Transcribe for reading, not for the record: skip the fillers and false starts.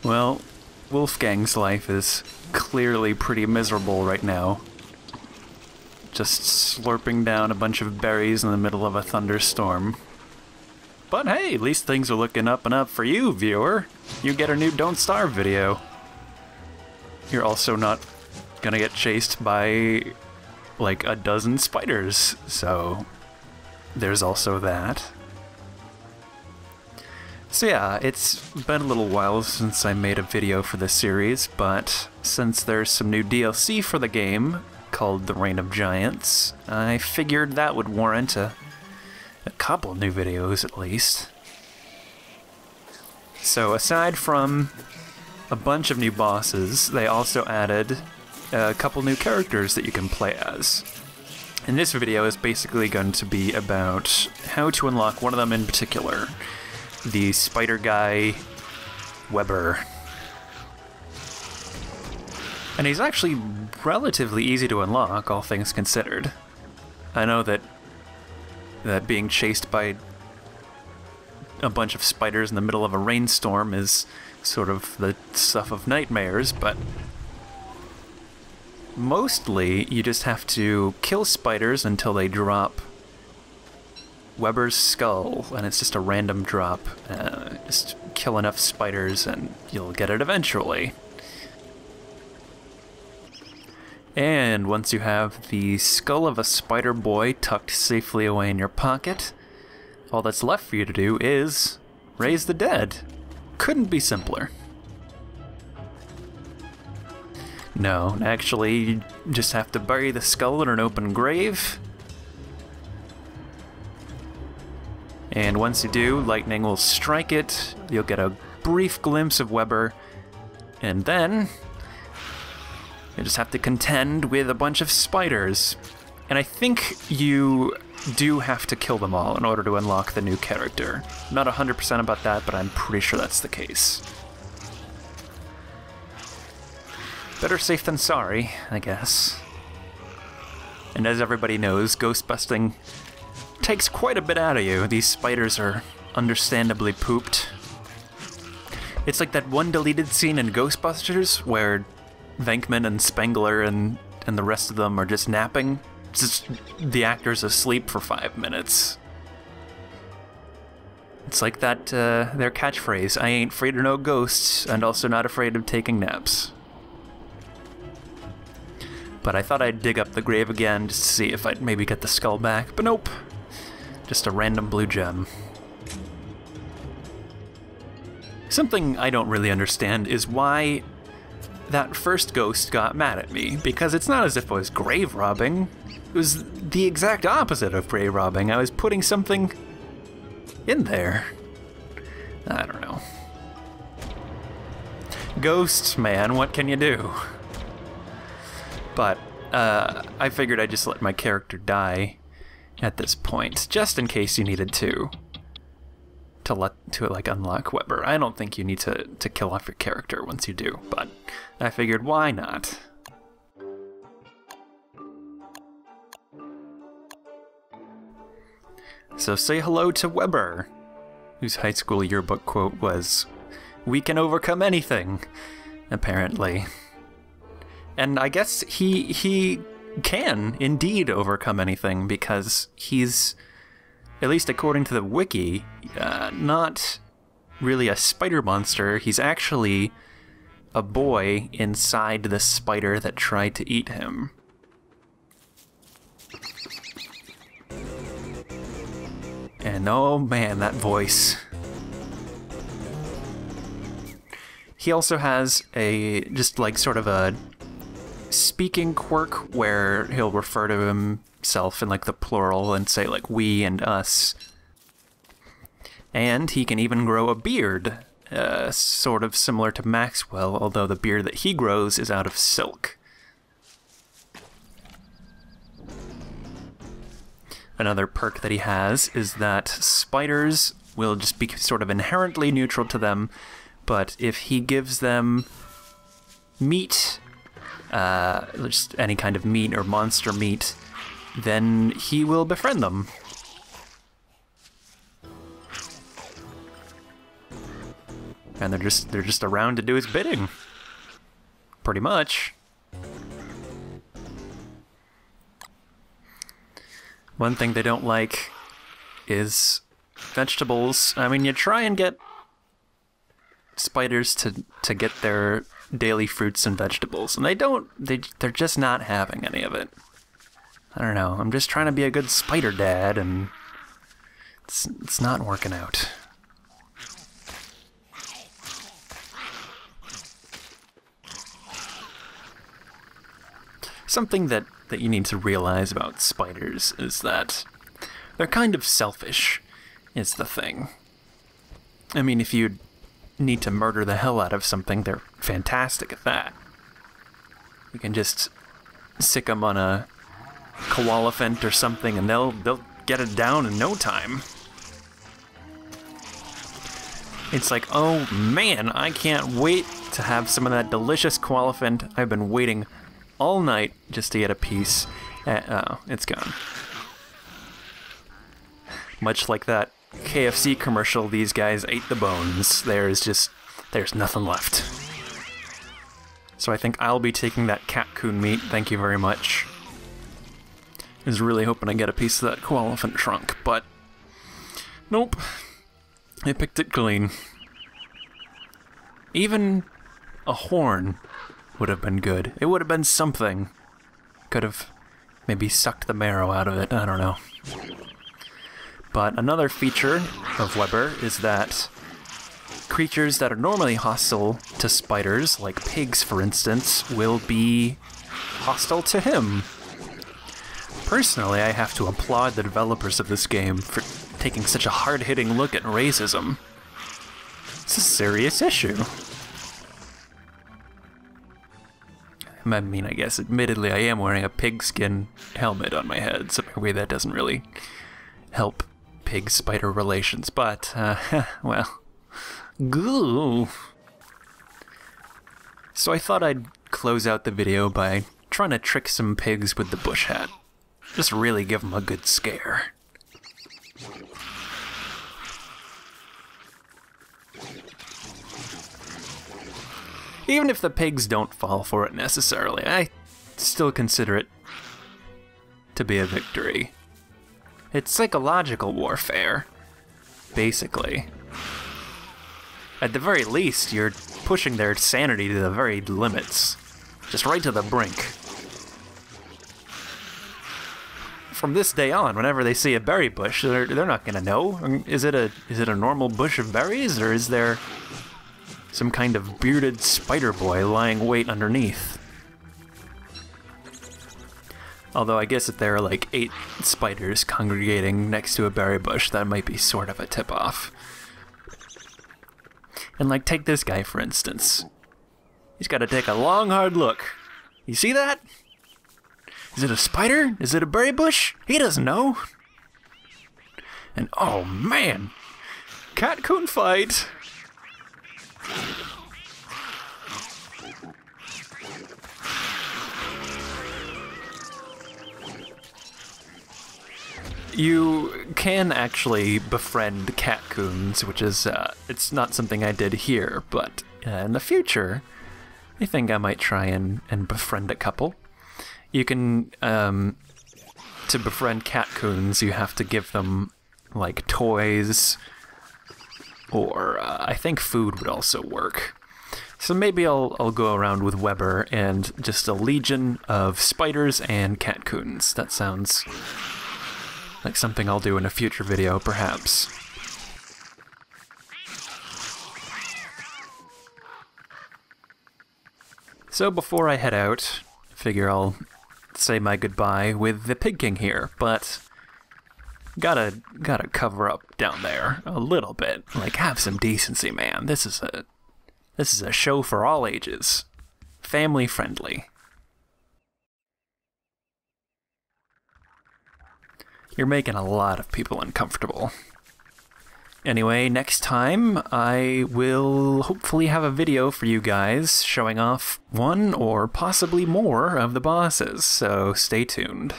Well, Wolfgang's life is clearly pretty miserable right now. Just slurping down a bunch of berries in the middle of a thunderstorm. But hey, at least things are looking up and up for you, viewer. You get a new Don't Starve video. You're also not gonna get chased by like a dozen spiders, so there's also that. So yeah, it's been a little while since I made a video for this series, but since there's some new DLC for the game called The Reign of Giants, I figured that would warrant a couple new videos at least. So aside from a bunch of new bosses, they also added a couple new characters that you can play as. And this video is basically going to be about how to unlock one of them in particular, the spider guy, Weber. And he's actually relatively easy to unlock, all things considered. I know that being chased by a bunch of spiders in the middle of a rainstorm is sort of the stuff of nightmares, but mostly you just have to kill spiders until they drop Weber's skull, and it's just a random drop. Just kill enough spiders and you'll get it eventually. And once you have the skull of a spider boy tucked safely away in your pocket, all that's left for you to do is raise the dead. Couldn't be simpler. No, actually, you just have to bury the skull in an open grave. And once you do, lightning will strike it, you'll get a brief glimpse of Weber, and then you just have to contend with a bunch of spiders. And I think you do have to kill them all in order to unlock the new character. Not 100% about that, but I'm pretty sure that's the case. Better safe than sorry, I guess. And as everybody knows, ghost busting takes quite a bit out of you. These spiders are understandably pooped. It's like that one deleted scene in Ghostbusters where Venkman and Spengler and the rest of them are just napping. It's just the actor's asleep for 5 minutes. It's like that, their catchphrase, I ain't afraid of no ghosts, and also not afraid of taking naps. But I thought I'd dig up the grave again just to see if I'd maybe get the skull back, but nope. Just a random blue gem. Something I don't really understand is why that first ghost got mad at me, because it's not as if I was grave robbing. It was the exact opposite of grave robbing. I was putting something in there. I don't know. Ghosts, man, what can you do? But I figured I'd just let my character die at this point, just in case you needed to like unlock Weber. I don't think you need to kill off your character once you do, but I figured why not? So say hello to Weber, whose high school yearbook quote was, "We can overcome anything," apparently. And I guess he can indeed overcome anything, because he's, at least according to the wiki, not really a spider monster. He's actually a boy inside the spider that tried to eat him. And oh man, that voice. He also has a, just like sort of a speaking quirk where he'll refer to himself in like the plural and say like we and us. And he can even grow a beard, sort of similar to Maxwell, although the beard that he grows is out of silk. Another perk that he has is that spiders will just be sort of inherently neutral to them, but if he gives them meat, just any kind of meat or monster meat, then he will befriend them. And they're just around to do his bidding. Pretty much. One thing they don't like is vegetables. I mean, you try and get spiders to get their daily fruits and vegetables, and they're just not having any of it. I don't know, I'm just trying to be a good spider dad, and it's not working out. Something that you need to realize about spiders is that they're kind of selfish, is the thing. I mean, if you need to murder the hell out of something, they're fantastic at that. You can just sick them on a koala fent or something, and they'll get it down in no time. It's like, oh man, I can't wait to have some of that delicious koala fent. I've been waiting all night just to get a piece. Oh, it's gone. Much like that KFC commercial, these guys ate the bones. There's nothing left. So I think I'll be taking that cat-coon meat, thank you very much. I was really hoping I get a piece of that koala elephant trunk, but nope. I picked it clean. Even a horn would have been good. It would have been something. Could have maybe sucked the marrow out of it, I don't know. But another feature of Weber is that creatures that are normally hostile to spiders, like pigs for instance, will be hostile to him. Personally, I have to applaud the developers of this game for taking such a hard-hitting look at racism. It's a serious issue. I mean, I guess admittedly I am wearing a pigskin helmet on my head, so maybe that doesn't really help pig-spider relations, but, well, goo. So I thought I'd close out the video by trying to trick some pigs with the bush hat. Just really give them a good scare. Even if the pigs don't fall for it necessarily, I still consider it to be a victory. It's psychological warfare, basically. At the very least, you're pushing their sanity to the very limits. Just right to the brink. From this day on, whenever they see a berry bush, they're not gonna know. Is it a normal bush of berries, or is there some kind of bearded spider boy lying wait underneath? Although I guess if there are like 8 spiders congregating next to a berry bush, that might be sort of a tip-off. And like, take this guy for instance. He's got to take a long, hard look. You see that? Is it a spider? Is it a berry bush? He doesn't know. And oh man, cat-coon fight. You can actually befriend cat-coons, which is, it's not something I did here, but in the future, I think I might try and befriend a couple. You can, to befriend cat-coons, you have to give them, like, toys, or I think food would also work. So maybe I'll go around with Weber and just a legion of spiders and cat-coons. That sounds like something I'll do in a future video, perhaps. So before I head out, I figure I'll say my goodbye with the Pig King here, but gotta cover up down there a little bit. Like, have some decency, man. This is a show for all ages. Family friendly. You're making a lot of people uncomfortable. Anyway, next time I will hopefully have a video for you guys showing off one or possibly more of the bosses, so stay tuned.